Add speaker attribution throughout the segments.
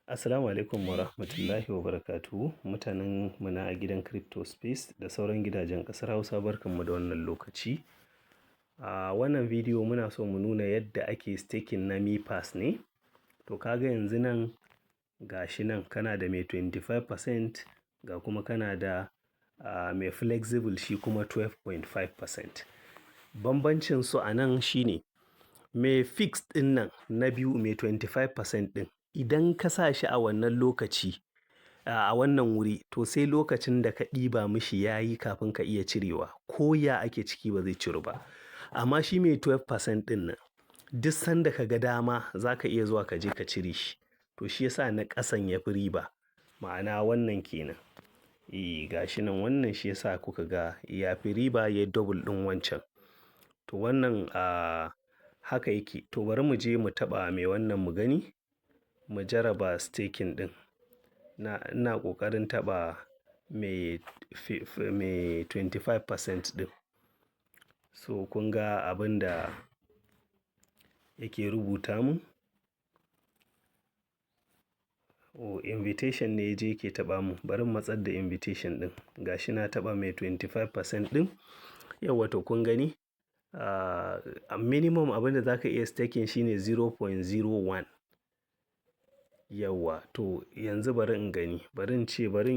Speaker 1: Assalamu alaikum wa rahmatullahi wa barakatuhu. Mutanen mu na gidan Crypto Space da sauran gidajen ƙasar Hausa, barkanmu da wannan lokaci. A wannan bidiyo muna so mu nuna yadda ake staking na MiPass ne. To kaga yanzu nan gashi nan kana da mai 25% ga kuma kana da mai flexible shi kuma 12.5%. Bambancin su a nan shine mai fixed ɗin nan na biyu mai 25% ɗin. Idan ka sa shi a wannan lokaci, a wannan wuri, to sai lokacin da ka ɗiba mishi ya yi kafin ka iya cirewa. Ko ya ake ciki ba zai ciru ba. Amma shi mai 12% ɗin nan, duk sanda ka ga dama za ka iya zuwa ka je ka cire shi. To shi yasa na ƙasan ya fi riba. Ma'ana wannan kenan. Gashi nan wannan shi yasa kuka ga ya fi riba, ya yi double ɗin wancan. To wannan haka yake. To bari mu je mu taɓa mai wannan mu gani. Mu jarraba staking ɗin. Ina ƙoƙarin taɓa mai 25% ɗin. So kun ga abin da yake rubuta mun. Invitation ne je ke taɓa mu. Bari mu matsar da invitation ɗin. Gashi na taɓa mai 25% ɗin. Yauwa to kun gani? Minimum abin da za ka iya staking shine 0.01. Yauwa to yanzu bari in gani. Bari in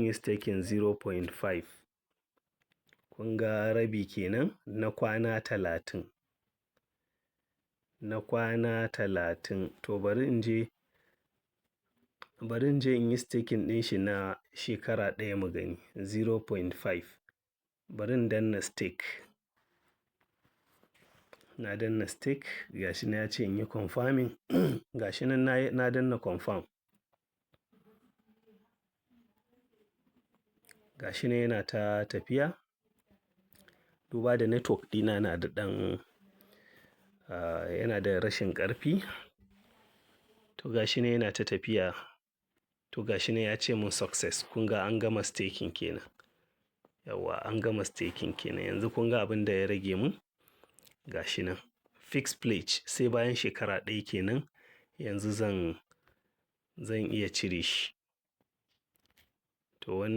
Speaker 1: yi staking 0.5. Kun ga rabi kenan na kwana 30. Na kwana 30. To bari in je in yi staking ɗin shi na shekara ɗaya mu gani 0.5. Bari in danna stake. Na danna stake. Gashi na ya ce in yi confirming. Gashi nan na danna confirm. Gashi nan yana ta tafiya. Duba da network ɗina na da ɗan yana da rashin ƙarfi. To gashi nan yana ta tafiya. To gashi nan ya ce mun success. Kun ga an gama staking kenan. Yauwa an gama staking kenan. Yanzu kun ga abin da ya rage mun. Gashi nan fixed pledge sai bayan shekara ɗaya kenan. Yanzu zan iya cire shi. To wannan.